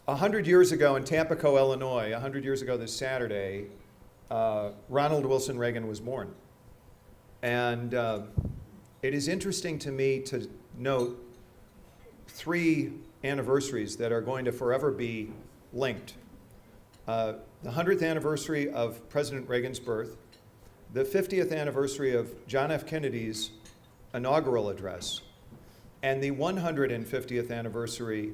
100 years ago in Tampico, Illinois, 100 years ago this Saturday, Ronald Wilson Reagan was born. And it is interesting to me to note 3 anniversaries that are going to forever be linked. The 100th anniversary of President Reagan's birth, the 50th anniversary of John F. Kennedy's inaugural address, and the 150th anniversary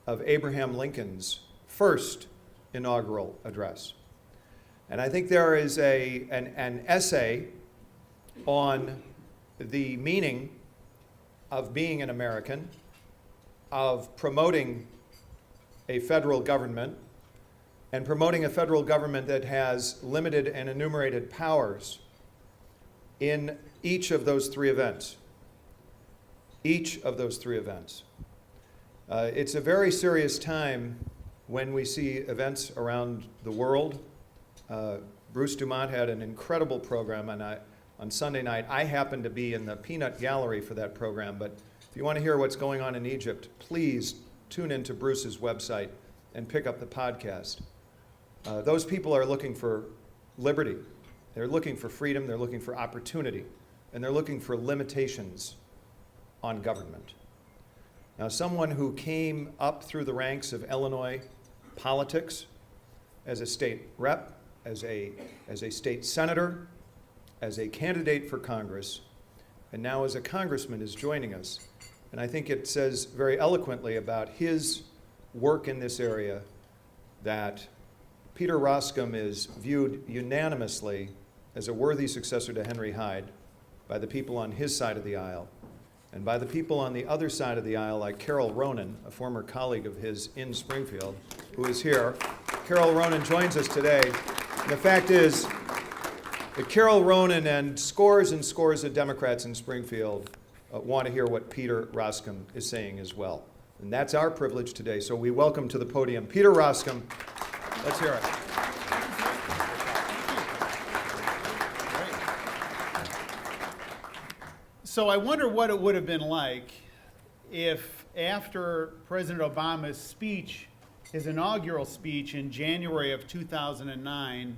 of Abraham Lincoln's first inaugural address. And I think there is an essay on the meaning of being an American, of promoting a federal government, and promoting a federal government that has limited and enumerated powers in each of those 3 events. Each of those 3 events. It's a very serious time when we see events around the world. Bruce Dumont had an incredible program on Sunday night. I happened to be in the peanut gallery for that program, but if you want to hear what's going on in Egypt, please tune into Bruce's website and pick up the podcast. Those people are looking for liberty. They're looking for freedom, they're looking for opportunity, and they're looking for limitations on government. Now, someone who came up through the ranks of Illinois politics as a state rep, as a state senator, as a candidate for Congress, and now as a congressman is joining us. And I think it says very eloquently about his work in this area that Peter Roskam is viewed unanimously as a worthy successor to Henry Hyde by the people on his side of the aisle, and by the people on the other side of the aisle, like Carol Ronan, a former colleague of his in Springfield, who is here. Carol Ronan joins us today. And the fact is that Carol Ronan and scores of Democrats in Springfield want to hear what Peter Roskam is saying as well. And that's our privilege today. So we welcome to the podium Peter Roskam. Let's hear it. So I wonder what it would have been like if after President Obama's speech, his inaugural speech in January of 2009,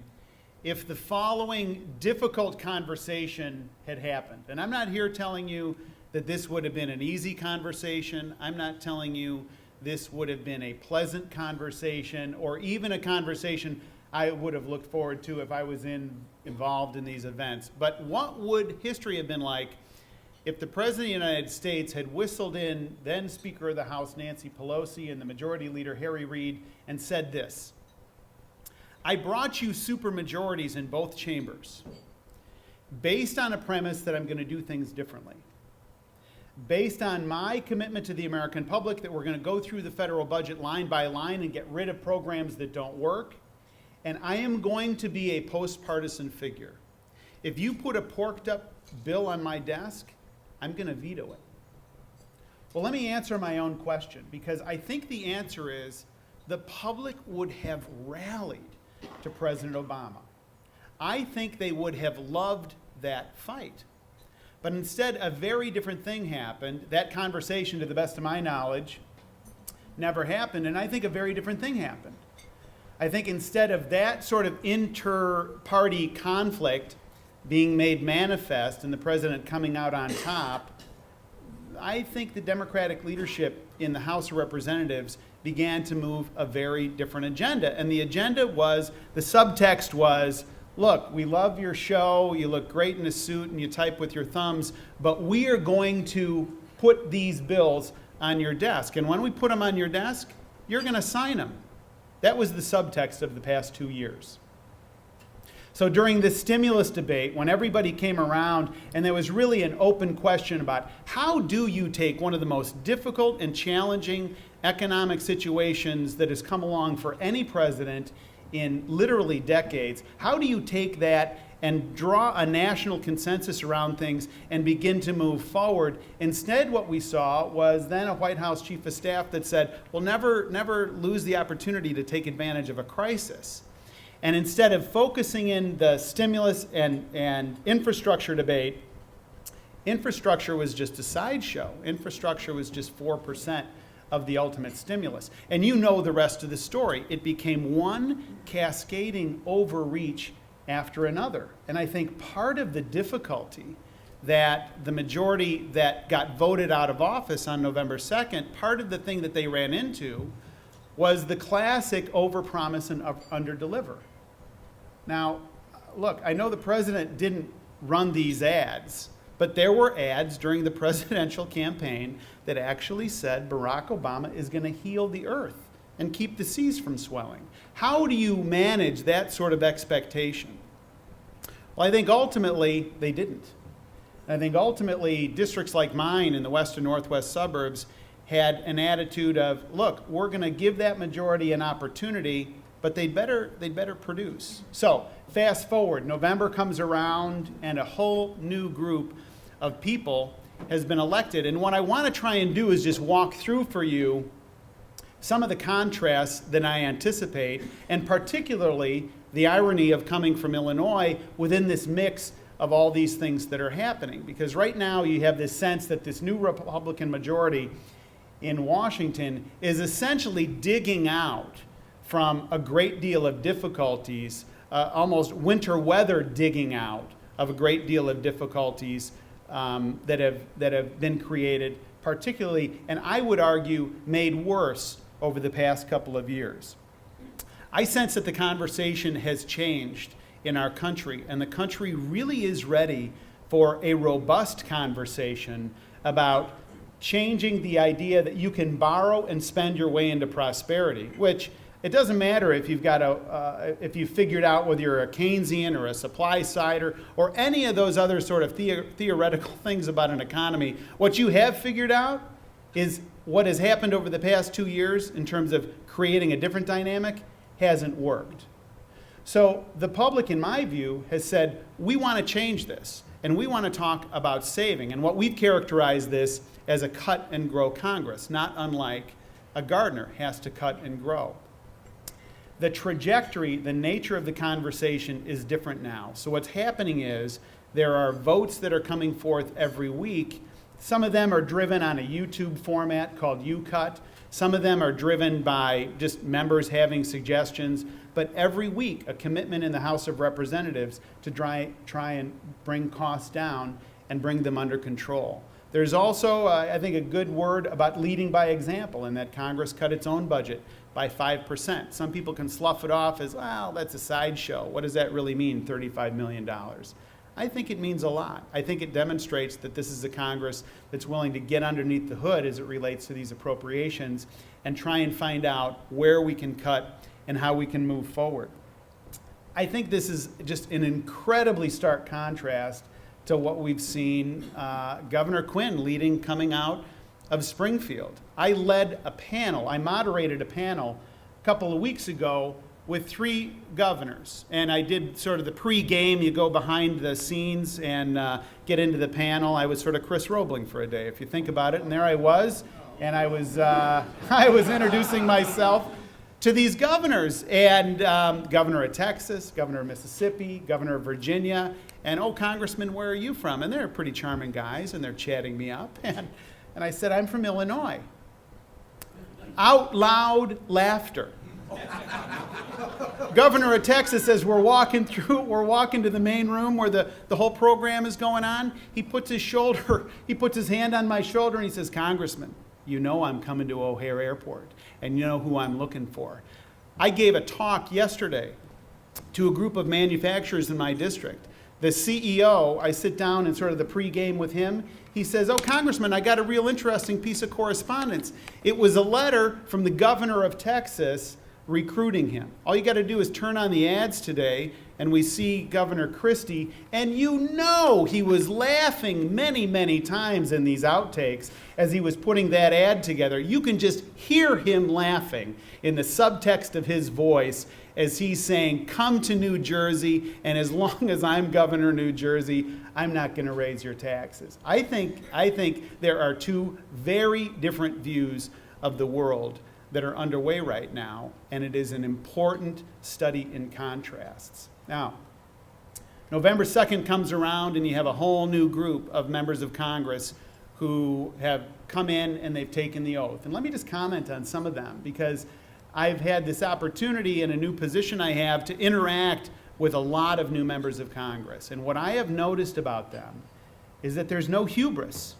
if the following difficult conversation had happened. And I'm not here telling you that this would have been an easy conversation. I'm not telling you this would have been a pleasant conversation or even a conversation I would have looked forward to if I was involved in these events. But what would history have been like if the President of the United States had whistled in then Speaker of the House Nancy Pelosi and the Majority Leader Harry Reid and said this: I brought you supermajorities in both chambers based on a premise that I'm going to do things differently. Based on my commitment to the American public that we're going to go through the federal budget line by line and get rid of programs that don't work. And I am going to be a post-partisan figure. If you put a porked up bill on my desk, I'm going to veto it. Well, let me answer my own question, because I think the answer is the public would have rallied to President Obama. I think they would have loved that fight. But instead, a very different thing happened. That conversation, to the best of my knowledge, never happened, and I think a very different thing happened. I think instead of that sort of inter-party conflict being made manifest and the president coming out on top, I think the Democratic leadership in the House of Representatives began to move a very different agenda. And the agenda was, the subtext was, look, we love your show, you look great in a suit and you type with your thumbs, but we are going to put these bills on your desk. And when we put them on your desk, you're going to sign them. That was the subtext of the past 2 years. So during the stimulus debate, when everybody came around and there was really an open question about how do you take one of the most difficult and challenging economic situations that has come along for any president in literally decades, how do you take that and draw a national consensus around things and begin to move forward? Instead, what we saw was then a White House chief of staff that said, well, never lose the opportunity to take advantage of a crisis. And instead of focusing in the stimulus and infrastructure debate, infrastructure was just a sideshow. Infrastructure was just 4% of the ultimate stimulus. And you know the rest of the story. It became one cascading overreach after another. And I think part of the difficulty that the majority that got voted out of office on November 2nd, part of the thing that they ran into was the classic overpromise and underdeliver. Now, look, I know the president didn't run these ads, but there were ads during the presidential campaign that actually said Barack Obama is going to heal the earth and keep the seas from swelling. How do you manage that sort of expectation? Well, I think ultimately they didn't. I think ultimately districts like mine in the west and northwest suburbs had an attitude of, look, we're going to give that majority an opportunity, but they'd better produce. So fast forward, November comes around and a whole new group of people has been elected. And what I want to try and do is just walk through for you some of the contrasts that I anticipate, and particularly the irony of coming from Illinois within this mix of all these things that are happening. Because right now you have this sense that this new Republican majority in Washington is essentially digging out from a great deal of difficulties, almost winter weather digging out of a great deal of difficulties that have been created, particularly, and I would argue, made worse over the past couple of years. I sense that the conversation has changed in our country, and the country really is ready for a robust conversation about changing the idea that you can borrow and spend your way into prosperity, which it doesn't matter if you've got if you figured out whether you're a Keynesian or a supply sider or any of those other sort of theoretical things about an economy. What you have figured out is what has happened over the past 2 years in terms of creating a different dynamic hasn't worked. So the public, in my view, has said, we want to change this, and we want to talk about saving. And what we've characterized this as a cut and grow Congress, not unlike a gardener has to cut and grow. The trajectory, the nature of the conversation is different now. So what's happening is there are votes that are coming forth every week. Some of them are driven on a YouTube format called UCut. Some of them are driven by just members having suggestions. But every week, a commitment in the House of Representatives to try and bring costs down and bring them under control. There's also, I think, a good word about leading by example, in that Congress cut its own budget by 5%. Some people can slough it off as, well, that's a sideshow. What does that really mean, $35 million? I think it means a lot. I think it demonstrates that this is a Congress that's willing to get underneath the hood as it relates to these appropriations and try and find out where we can cut and how we can move forward. I think this is just an incredibly stark contrast to what we've seen Governor Quinn leading coming out of Springfield. I led a panel, I moderated a panel a couple of weeks ago with 3 governors. And I did sort of the pre-game, you go behind the scenes and get into the panel. I was sort of Chris Roebling for a day, if you think about it. And there I was, and I was I was introducing myself to these governors, and Governor of Texas, Governor of Mississippi, Governor of Virginia, and, oh, Congressman, where are you from? And they're pretty charming guys, and they're chatting me up. And I said, I'm from Illinois. Out loud laughter. Governor of Texas, as we're walking to the main room where the whole program is going on, he puts his hand on my shoulder and he says, Congressman, you know I'm coming to OHare Airport, and you know who I'm looking for. I gave a talk yesterday to a group of manufacturers in my district. The CEO, I sit down in sort of the pregame with him. He says, oh, Congressman, I got a real interesting piece of correspondence. It was a letter from the governor of Texas recruiting him. All you got to do is turn on the ads today, and we see Governor Christie, and you know he was laughing many, many times in these outtakes as he was putting that ad together. You can just hear him laughing in the subtext of his voice as he's saying, come to New Jersey, and as long as I'm governor of New Jersey, I'm not going to raise your taxes. I think there are 2 very different views of the world that are underway right now, and it is an important study in contrasts. Now, November 2nd comes around, and you have a whole new group of members of Congress who have come in and they've taken the oath. And let me just comment on some of them, because I've had this opportunity in a new position I have to interact with a lot of new members of Congress. And what I have noticed about them is that there's no hubris,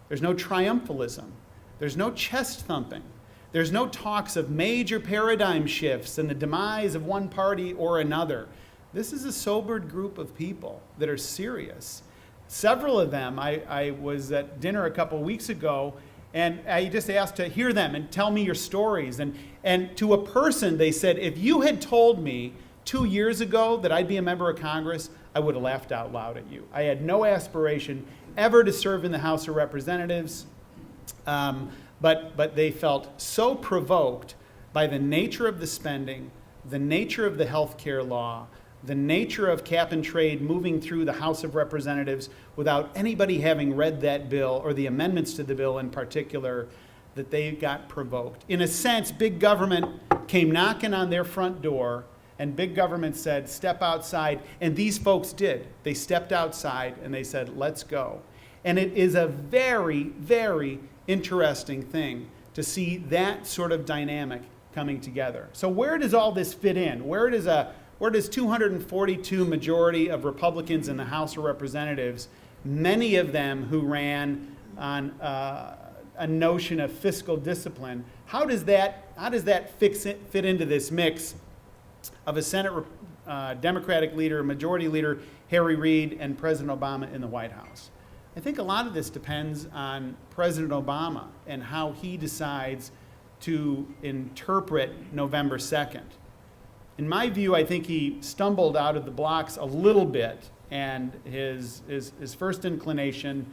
there's no triumphalism, there's no chest thumping, there's no talks of major paradigm shifts and the demise of one party or another. This is a sobered group of people that are serious. Several of them, I was at dinner a couple weeks ago, and I just asked to hear them and tell me your stories. And to a person, they said, if you had told me 2 years ago that I'd be a member of Congress, I would have laughed out loud at you. I had no aspiration ever to serve in the House of Representatives, but they felt so provoked by the nature of the spending, the nature of the health care law, the nature of cap and trade moving through the House of Representatives without anybody having read that bill or the amendments to the bill in particular, that they got provoked. In a sense, big government came knocking on their front door, and big government said, step outside, and these folks did. They stepped outside and they said, let's go. And it is a very, very interesting thing to see that sort of dynamic coming together. So where does all this fit in? Where does 242 majority of Republicans in the House of Representatives, many of them who ran on a notion of fiscal discipline, how does that fit into this mix of a Senate Democratic leader, Majority Leader Harry Reid, and President Obama in the White House? I think a lot of this depends on President Obama and how he decides to interpret November 2nd. In my view, I think he stumbled out of the blocks a little bit, and his first inclination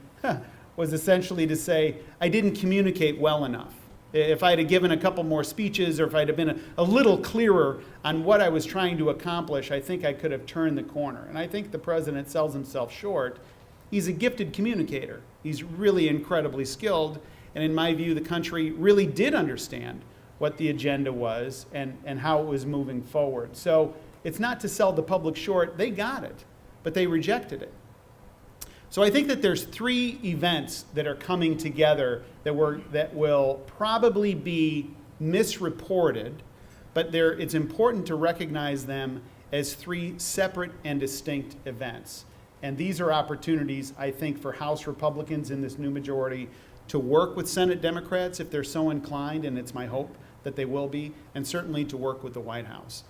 was essentially to say, I didn't communicate well enough. If I'd have given a couple more speeches, or if I'd have been a little clearer on what I was trying to accomplish, I think I could have turned the corner. And I think the president sells himself short. He's a gifted communicator. He's really incredibly skilled, and in my view, the country really did understand what the agenda was and how it was moving forward. So it's not to sell the public short. They got it, but they rejected it. So I think that there's 3 events that are coming together that will probably be misreported, but it's important to recognize them as 3 separate and distinct events. And these are opportunities, I think, for House Republicans in this new majority to work with Senate Democrats if they're so inclined, and it's my hope that they will be, and certainly to work with the White House.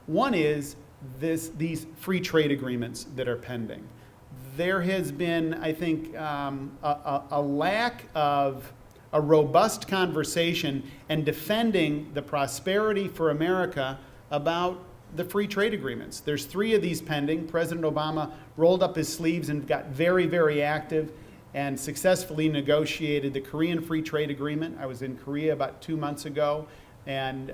One is these free trade agreements that are pending. There has been, I think, a lack of a robust conversation and defending the prosperity for America about the free trade agreements. There's 3 of these pending. President Obama rolled up his sleeves and got very, very active and successfully negotiated the Korean Free Trade Agreement. I was in Korea about 2 months ago, and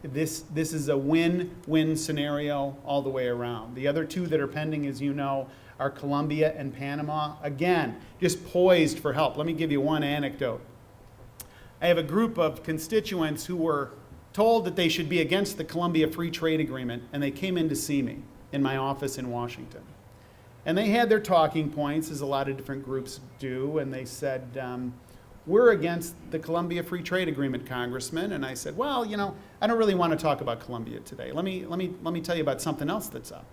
this is a win-win scenario all the way around. The other 2 that are pending, as you know, are Colombia and Panama. Again, just poised for help. Let me give you one anecdote. I have a group of constituents who were told that they should be against the Colombia Free Trade Agreement, and they came in to see me in my office in Washington. And they had their talking points, as a lot of different groups do, and they said, we're against the Colombia Free Trade Agreement, Congressman. And I said, well, I don't really want to talk about Colombia today. Let me tell you about something else that's up.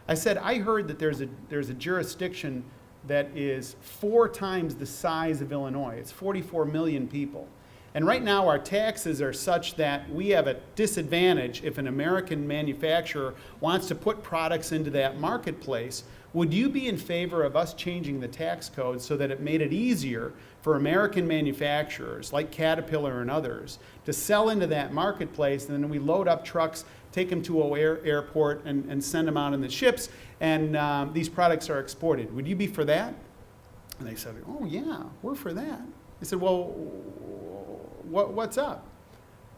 I said, I heard that there's a jurisdiction that is 4 times the size of Illinois. It's 44 million people. And right now our taxes are such that we have a disadvantage if an American manufacturer wants to put products into that marketplace. Would you be in favor of us changing the tax code so that it made it easier for American manufacturers like Caterpillar and others to sell into that marketplace, and then we load up trucks, take them to OHare airport, and send them out in the ships, and these products are exported? Would you be for that? And they said, oh yeah, we're for that. I said, well, what's up?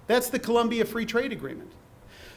That's the Colombia Free Trade Agreement.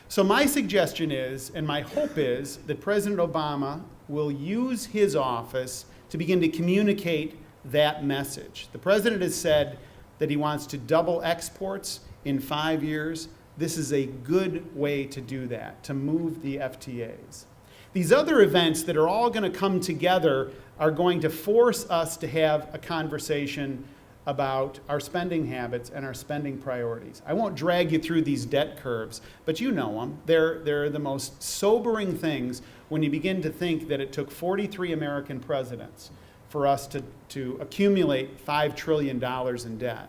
So my suggestion is, and my hope is, that President Obama will use his office to begin to communicate that message. The president has said that he wants to double exports in 5 years. This is a good way to do that, to move the FTAs. These other events that are all going to come together are going to force us to have a conversation about our spending habits and our spending priorities. I won't drag you through these debt curves, but you know them. They're the most sobering things when you begin to think that it took 43 American presidents for us to accumulate $5 trillion in debt.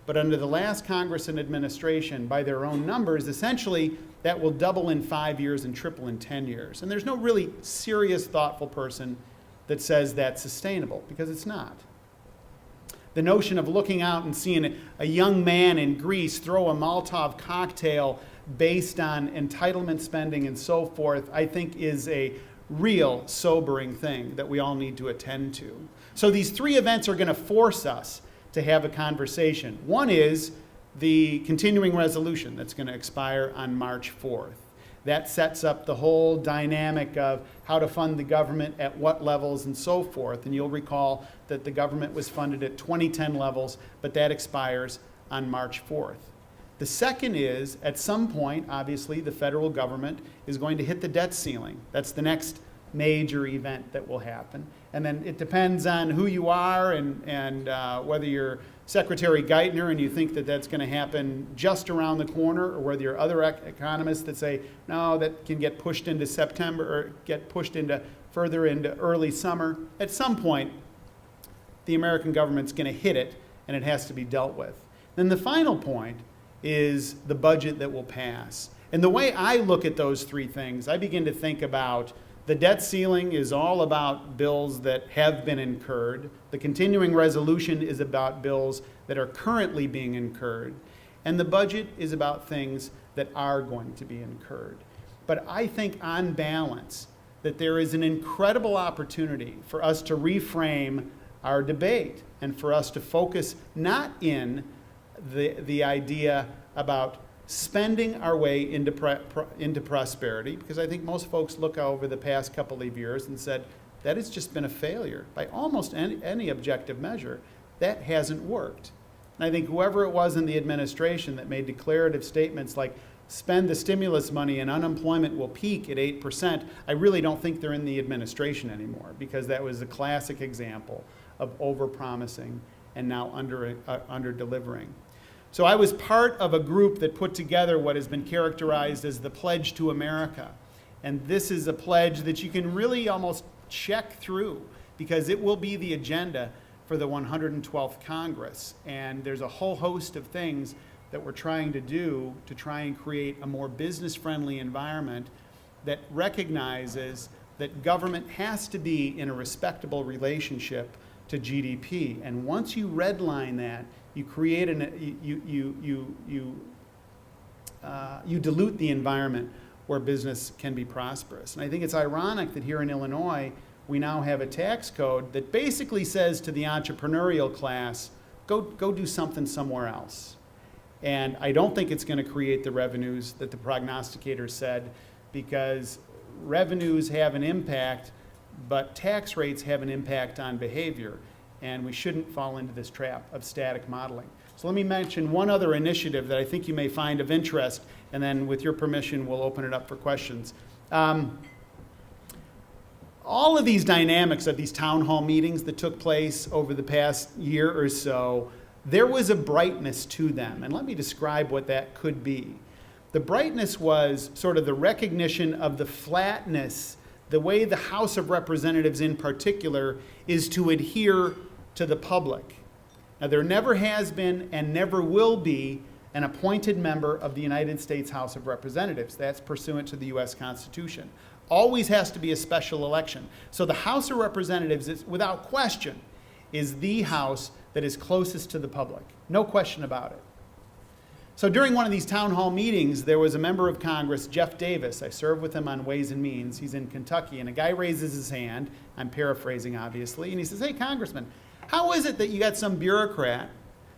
But under the last Congress and administration, by their own numbers, essentially that will double in 5 years and triple in 10 years. And there's no really serious, thoughtful person that says that's sustainable, because it's not. The notion of looking out and seeing a young man in Greece throw a Molotov cocktail based on entitlement spending and so forth, I think is a real sobering thing that we all need to attend to. So these three events are going to force us to have a conversation. One is the continuing resolution that's going to expire on March 4th. That sets up the whole dynamic of how to fund the government at what levels and so forth. And you'll recall that the government was funded at 2010 levels, but that expires on March 4th. The second is, at some point, obviously, the federal government is going to hit the debt ceiling. That's the next major event that will happen. And then it depends on who you are and whether you're Secretary Geithner and you think that that's going to happen just around the corner, or whether you're other economists that say, no, that can get pushed into September or get pushed into further into early summer. At some point, the American government's going to hit it, and it has to be dealt with. Then the final point is the budget that will pass. And the way I look at those three things, I begin to think about the debt ceiling is all about bills that have been incurred. The continuing resolution is about bills that are currently being incurred. And the budget is about things that are going to be incurred. But I think on balance that there is an incredible opportunity for us to reframe our debate and for us to focus not in the idea about spending our way into prosperity, because I think most folks look over the past couple of years and said, that has just been a failure. By almost any objective measure, that hasn't worked. And I think whoever it was in the administration that made declarative statements like, spend the stimulus money and unemployment will peak at 8%, I really don't think they're in the administration anymore, because that was a classic example of overpromising and now under-delivering. So I was part of a group that put together what has been characterized as the Pledge to America. And this is a pledge that you can really almost check through, because it will be the agenda for the 112th Congress. And there's a whole host of things that we're trying to do to try and create a more business-friendly environment that recognizes that government has to be in a respectable relationship to GDP. And once you redline that, you create you dilute the environment where business can be prosperous. And I think it's ironic that here in Illinois, we now have a tax code that basically says to the entrepreneurial class, go do something somewhere else. And I don't think it's going to create the revenues that the prognosticators said, because revenues have an impact, but tax rates have an impact on behavior. And we shouldn't fall into this trap of static modeling. So let me mention one other initiative that I think you may find of interest, and then with your permission, we'll open it up for questions. All of these dynamics of these town hall meetings that took place over the past year or so, there was a brightness to them. And let me describe what that could be. The brightness was sort of the recognition of the flatness, the way the House of Representatives in particular is to adhere to the public. Now, there never has been and never will be an appointed member of the United States House of Representatives. That's pursuant to the U.S. Constitution. Always has to be a special election. So the House of Representatives, is, without question, is the House that is closest to the public. No question about it. So during one of these town hall meetings, there was a member of Congress, Jeff Davis. I served with him on Ways and Means. He's in Kentucky, and a guy raises his hand. I'm paraphrasing, obviously, and he says, hey, Congressman, how is it that you got some bureaucrat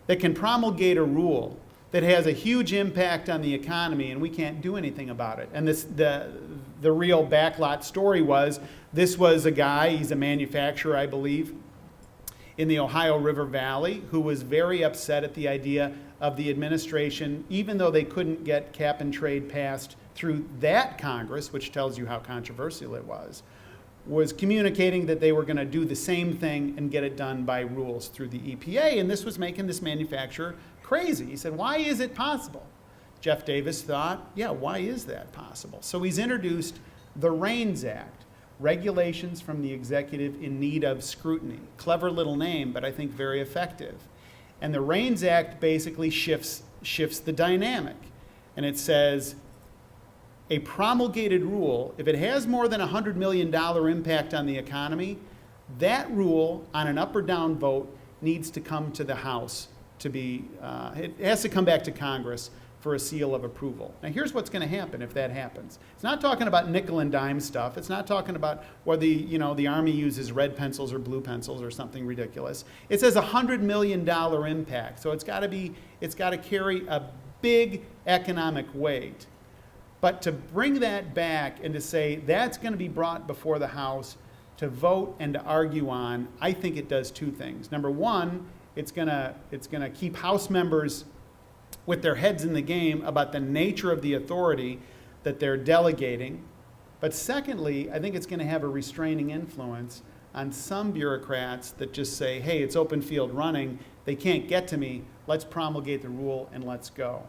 that can promulgate a rule that has a huge impact on the economy and we can't do anything about it? And the real backlot story was, this was a guy, he's a manufacturer, I believe, in the Ohio River Valley, who was very upset at the idea of the administration, even though they couldn't get cap and trade passed through that Congress, which tells you how controversial it was communicating that they were going to do the same thing and get it done by rules through the EPA, and this was making this manufacturer crazy. He said, why is it possible? Jeff Davis thought, yeah, why is that possible? So he's introduced the Reins Act, regulations from the executive in need of scrutiny. Clever little name, but I think very effective. And the Reins Act basically shifts the dynamic. And it says, a promulgated rule, if it has more than $100 million impact on the economy, that rule on an up or down vote needs to come to the House to be, it has to come back to Congress for a seal of approval. Now here's what's going to happen if that happens. It's not talking about nickel and dime stuff. It's not talking about whether the Army uses red pencils or blue pencils or something ridiculous. It says $100 million impact. So it's got to carry a big economic weight. But to bring that back and to say that's going to be brought before the House to vote and to argue on, I think it does two things. Number one, it's going to keep House members with their heads in the game about the nature of the authority that they're delegating. But secondly, I think it's going to have a restraining influence on some bureaucrats that just say, hey, it's open field running, they can't get to me, let's promulgate the rule and let's go.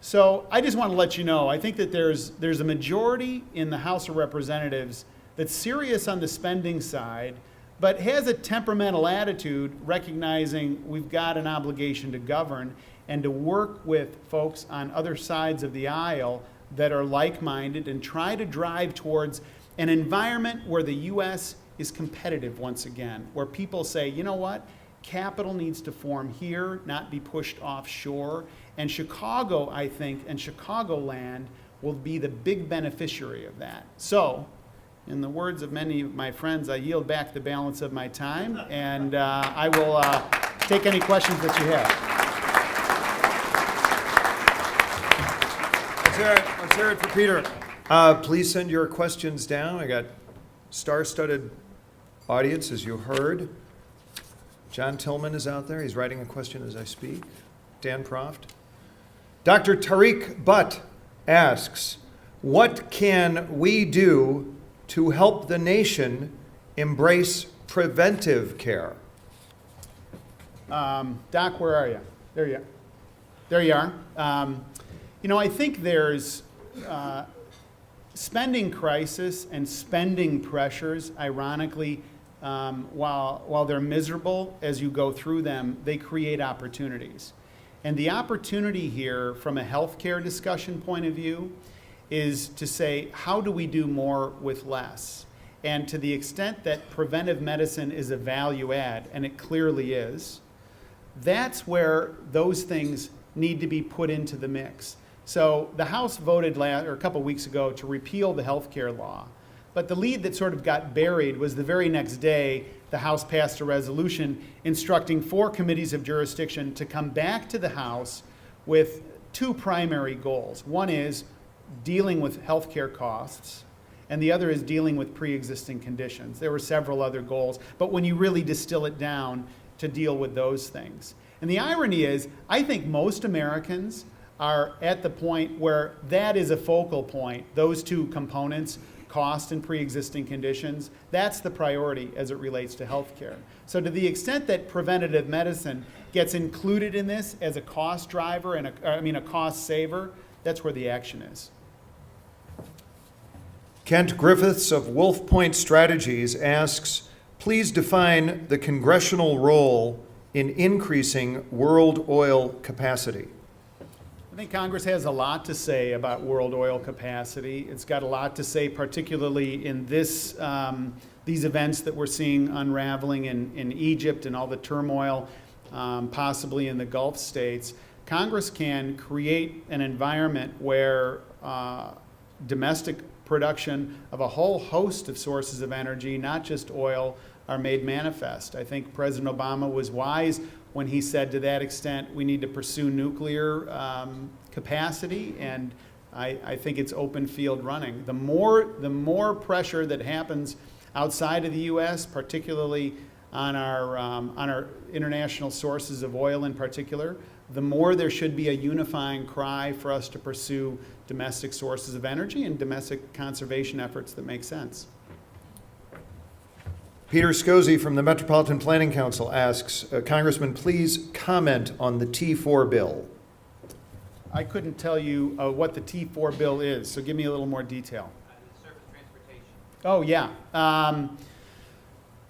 So I just want to let you know, I think that there's a majority in the House of Representatives that's serious on the spending side, but has a temperamental attitude recognizing we've got an obligation to govern and to work with folks on other sides of the aisle that are like-minded and try to drive towards an environment where the U.S. is competitive once again, where people say, you know what, capital needs to form here, not be pushed offshore. And Chicago, I think, and Chicagoland will be the big beneficiary of that. So, in the words of many of my friends, I yield back the balance of my time, and I will take any questions that you have. Let's hear it for Peter. Please send your questions down. I got star-studded audience, as you heard. John Tillman is out there. He's writing a question as I speak. Dan Proft. Dr. Tariq Butt asks, what can we do to help the nation embrace preventive care? Doc, where are you? There you are. I think there's spending crisis and spending pressures, ironically, while they're miserable as you go through them, they create opportunities. And the opportunity here from a healthcare discussion point of view is to say, how do we do more with less? And to the extent that preventive medicine is a value add, and it clearly is, that's where those things need to be put into the mix. So the House voted a couple weeks ago to repeal the healthcare law. But the lead that sort of got buried was the very next day the House passed a resolution instructing 4 committees of jurisdiction to come back to the House with 2 primary goals. One is dealing with healthcare costs, and the other is dealing with pre-existing conditions. There were several other goals, but when you really distill it down, to deal with those things. And the irony is, I think most Americans are at the point where that is a focal point, those 2 components, cost and pre-existing conditions, that's the priority as it relates to healthcare. So to the extent that preventative medicine gets included in this as a cost driver and a cost saver, that's where the action is. Kent Griffiths of Wolf Point Strategies asks, please define the congressional role in increasing world oil capacity. I think Congress has a lot to say about world oil capacity. It's got a lot to say, particularly in these events that we're seeing unraveling in Egypt and all the turmoil, possibly in the Gulf states. Congress can create an environment where domestic production of a whole host of sources of energy, not just oil, are made manifest. I think President Obama was wise when he said, to that extent, we need to pursue nuclear capacity, and I think it's open field running. The more pressure that happens outside of the U.S., particularly on our international sources of oil in particular, the more there should be a unifying cry for us to pursue domestic sources of energy and domestic conservation efforts that make sense. Peter Scozzi from the Metropolitan Planning Council asks, Congressman, please comment on the T4 bill. I couldn't tell you what the T4 bill is, so give me a little more detail. Surface transportation. Oh, yeah.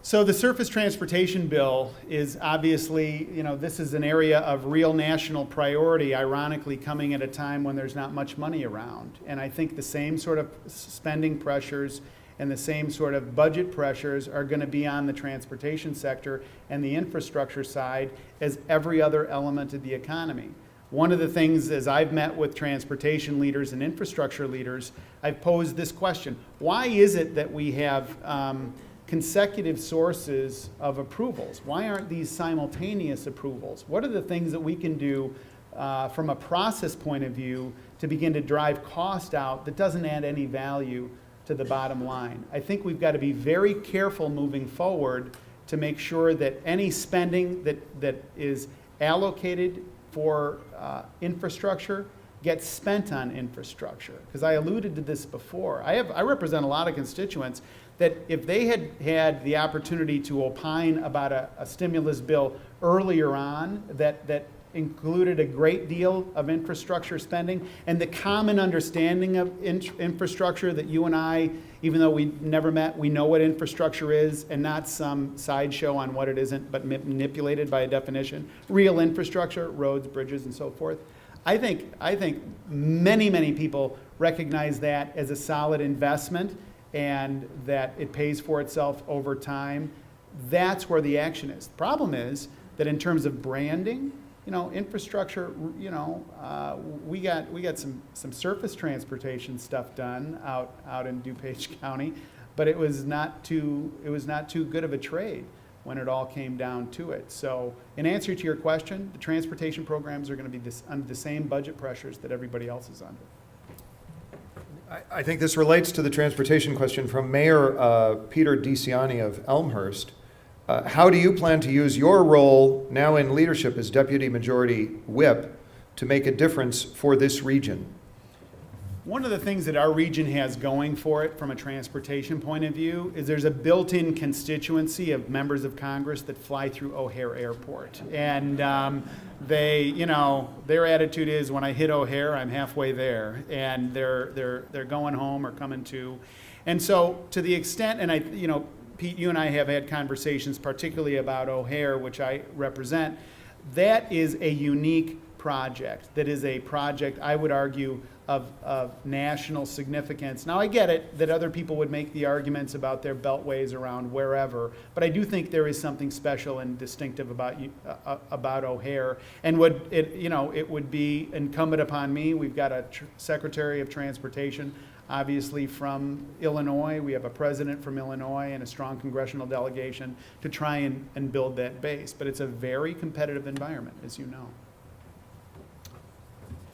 So the surface transportation bill is obviously, this is an area of real national priority, ironically coming at a time when there's not much money around. And I think the same sort of spending pressures and the same sort of budget pressures are going to be on the transportation sector and the infrastructure side as every other element of the economy. One of the things, as I've met with transportation leaders and infrastructure leaders, I've posed this question: why is it that we have consecutive sources of approvals? Why aren't these simultaneous approvals? What are the things that we can do from a process point of view to begin to drive cost out that doesn't add any value to the bottom line? I think we've got to be very careful moving forward to make sure that any spending that is allocated for infrastructure gets spent on infrastructure. Because I alluded to this before. I represent a lot of constituents that if they had had the opportunity to opine about a stimulus bill earlier on that included a great deal of infrastructure spending and the common understanding of infrastructure that you and I, even though we never met, we know what infrastructure is and not some sideshow on what it isn't, but manipulated by a definition. Real infrastructure, roads, bridges, and so forth. I think many, many people recognize that as a solid investment and that it pays for itself over time. That's where the action is. The problem is that in terms of branding, infrastructure, we got some surface transportation stuff done out in DuPage County, but it was not too good of a trade when it all came down to it. So in answer to your question, the transportation programs are going to be under the same budget pressures that everybody else is under. I think this relates to the transportation question from Mayor Peter DeCiani of Elmhurst. How do you plan to use your role now in leadership as Deputy Majority Whip to make a difference for this region? One of the things that our region has going for it from a transportation point of view is there's a built-in constituency of members of Congress that fly through OHare Airport. And their attitude is, when I hit OHare, I'm halfway there. And they're going home or coming to. And so to the extent, and Pete, you and I have had conversations particularly about OHare, which I represent. That is a unique project. That is a project, I would argue, of national significance. Now, I get it that other people would make the arguments about their beltways around wherever, but I do think there is something special and distinctive about OHare. And it would be incumbent upon me. We've got a Secretary of Transportation, obviously from Illinois. We have a president from Illinois and a strong congressional delegation to try and build that base. But it's a very competitive environment, as you know.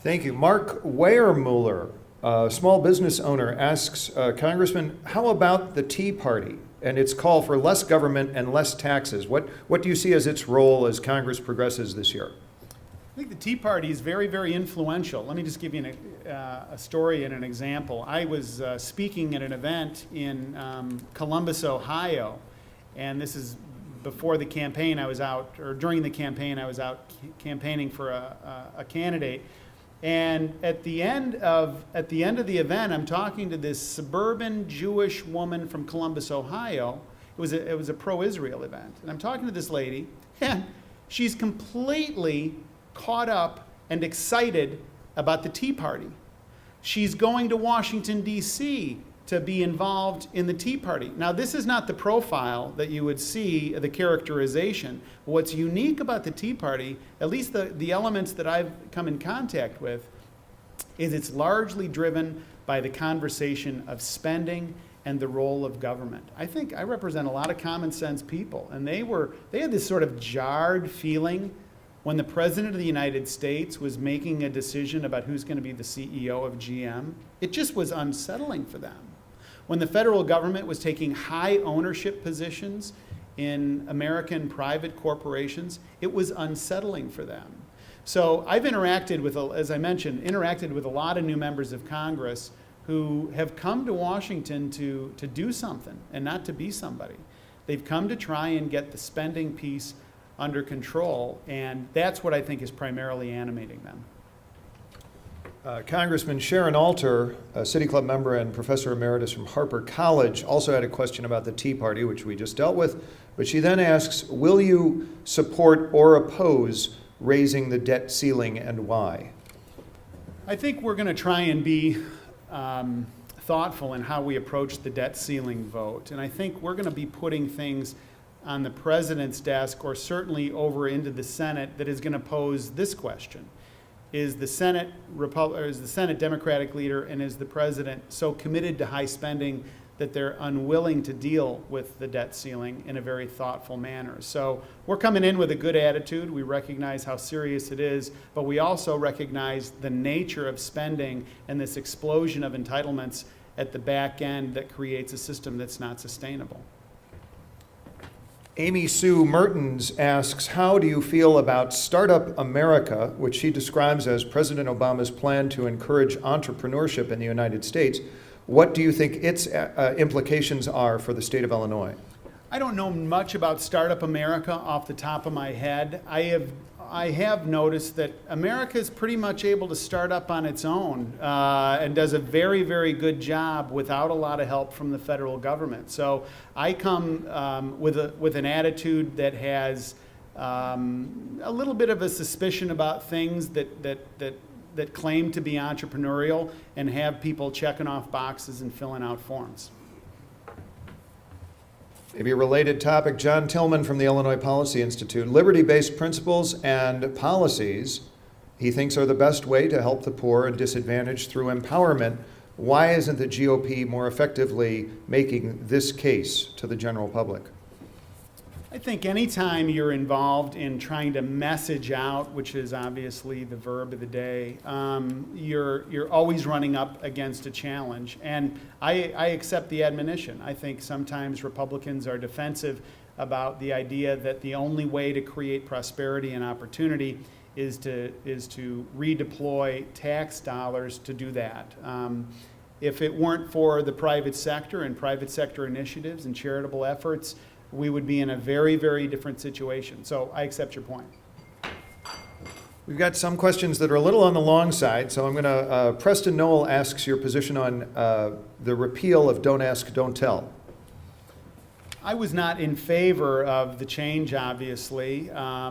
Thank you. Mark Weiermuller, a small business owner, asks, Congressman, how about the Tea Party and its call for less government and less taxes? What do you see as its role as Congress progresses this year? I think the Tea Party is very, very influential. Let me just give you a story and an example. I was speaking at an event in Columbus, Ohio, and this is before the campaign. I was out, or during the campaign, I was out campaigning for a candidate. And at the end of the event, I'm talking to this suburban Jewish woman from Columbus, Ohio. It was a pro-Israel event, and I'm talking to this lady, and she's completely caught up and excited about the Tea Party. She's going to Washington, D.C. to be involved in the Tea Party. Now, this is not the profile that you would see, the characterization. What's unique about the Tea Party, at least the elements that I've come in contact with, is it's largely driven by the conversation of spending and the role of government. I think I represent a lot of common sense people, and they had this sort of jarred feeling when the President of the United States was making a decision about who's going to be the CEO of GM. It just was unsettling for them. When the federal government was taking high ownership positions in American private corporations, it was unsettling for them. So I've interacted with, as I mentioned, interacted with a lot of new members of Congress who have come to Washington to do something and not to be somebody. They've come to try and get the spending piece under control, and that's what I think is primarily animating them. Congressman Sharon Alter, a City Club member and professor emeritus from Harper College, also had a question about the Tea Party, which we just dealt with. But she then asks, will you support or oppose raising the debt ceiling and why? I think we're going to try and be thoughtful in how we approach the debt ceiling vote. And I think we're going to be putting things on the president's desk or certainly over into the Senate that is going to pose this question. Is the Senate Democratic leader and is the president so committed to high spending that they're unwilling to deal with the debt ceiling in a very thoughtful manner? So we're coming in with a good attitude. We recognize how serious it is, but we also recognize the nature of spending and this explosion of entitlements at the back end that creates a system that's not sustainable. Amy Sue Mertens asks, how do you feel about Startup America, which she describes as President Obama's plan to encourage entrepreneurship in the United States? What do you think its implications are for the state of Illinois? I don't know much about Startup America off the top of my head. I have noticed that America is pretty much able to start up on its own and does a very, very good job without a lot of help from the federal government. So I come with an attitude that has a little bit of a suspicion about things that claim to be entrepreneurial and have people checking off boxes and filling out forms. Maybe a related topic, John Tillman from the Illinois Policy Institute. Liberty-based principles and policies he thinks are the best way to help the poor and disadvantaged through empowerment. Why isn't the GOP more effectively making this case to the general public? I think anytime you're involved in trying to message out, which is obviously the verb of the day, you're always running up against a challenge. And I accept the admonition. I think sometimes Republicans are defensive about the idea that the only way to create prosperity and opportunity is to redeploy tax dollars to do that. If it weren't for the private sector and private sector initiatives and charitable efforts, we would be in a very, very different situation. So I accept your point. We've got some questions that are a little on the long side, so I'm going to, Preston Noel asks your position on the repeal of Don't Ask, Don't Tell. I was not in favor of the change, obviously. I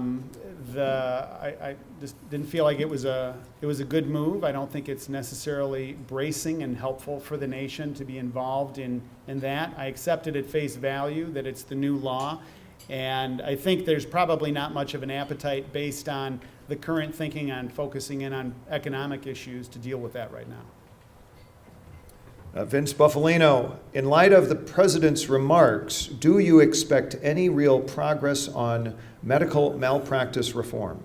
just didn't feel like it was a good move. I don't think it's necessarily bracing and helpful for the nation to be involved in that. I accepted at face value that it's the new law, and I think there's probably not much of an appetite based on the current thinking on focusing in on economic issues to deal with that right now. Vince Buffalino, in light of the president's remarks, do you expect any real progress on medical malpractice reform?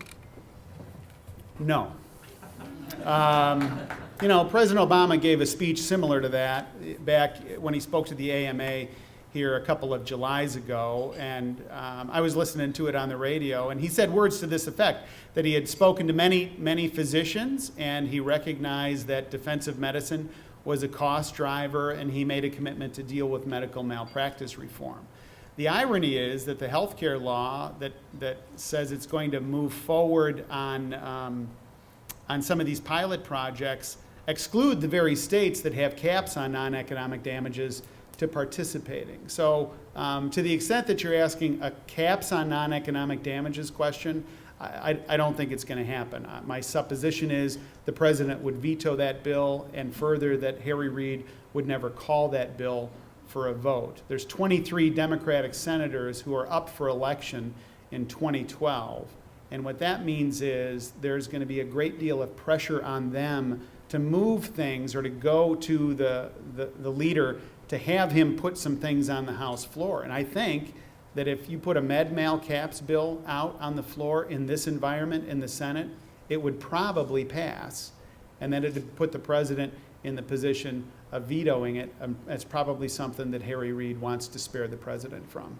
No. President Obama gave a speech similar to that back when he spoke to the AMA here a couple of Julys ago, and I was listening to it on the radio, and he said words to this effect, that he had spoken to many, many physicians, and he recognized that defensive medicine was a cost driver, and he made a commitment to deal with medical malpractice reform. The irony is that the healthcare law that says it's going to move forward on some of these pilot projects exclude the very states that have caps on non-economic damages to participating. So to the extent that you're asking a caps on non-economic damages question, I don't think it's going to happen. My supposition is the president would veto that bill, and further that Harry Reid would never call that bill for a vote. There's 23 Democratic senators who are up for election in 2012, and what that means is there's going to be a great deal of pressure on them to move things or to go to the leader to have him put some things on the House floor. And I think that if you put a med mal caps bill out on the floor in this environment in the Senate, it would probably pass. And then it would put the president in the position of vetoing it. That's probably something that Harry Reid wants to spare the president from.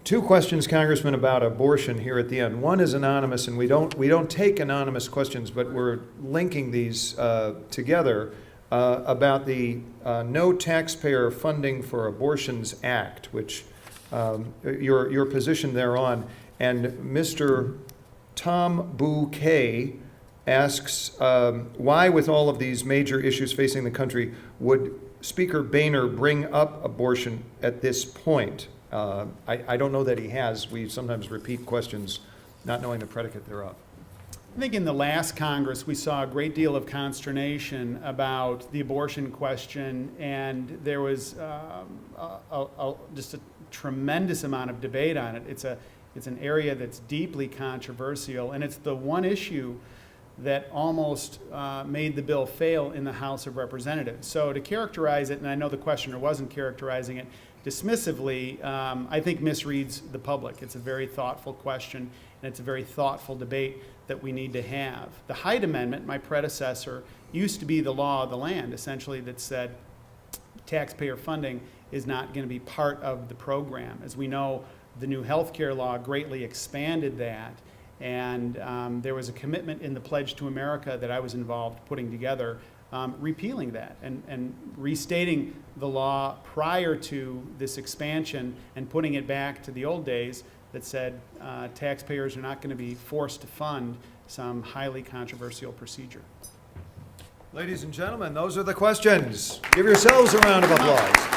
Two questions, Congressman, about abortion here at the end. One is anonymous, and we don't take anonymous questions, but we're linking these together about the No Taxpayer Funding for Abortions Act, which your position thereon. And Mr. Tom Bouquet asks, why, with all of these major issues facing the country, would Speaker Boehner bring up abortion at this point? I don't know that he has. We sometimes repeat questions not knowing the predicate thereof. I think in the last Congress, we saw a great deal of consternation about the abortion question, and there was just a tremendous amount of debate on it. It's an area that's deeply controversial, and it's the one issue that almost made the bill fail in the House of Representatives. So to characterize it, and I know the questioner wasn't characterizing it dismissively, I think misreads the public. It's a very thoughtful question, and it's a very thoughtful debate that we need to have. The Hyde Amendment, my predecessor, used to be the law of the land, essentially, that said taxpayer funding is not going to be part of the program. As we know, the new health care law greatly expanded that, and there was a commitment in the Pledge to America that I was involved putting together, repealing that and restating the law prior to this expansion and putting it back to the old days that said taxpayers are not going to be forced to fund some highly controversial procedure. Ladies and gentlemen, those are the questions. Give yourselves a round of applause.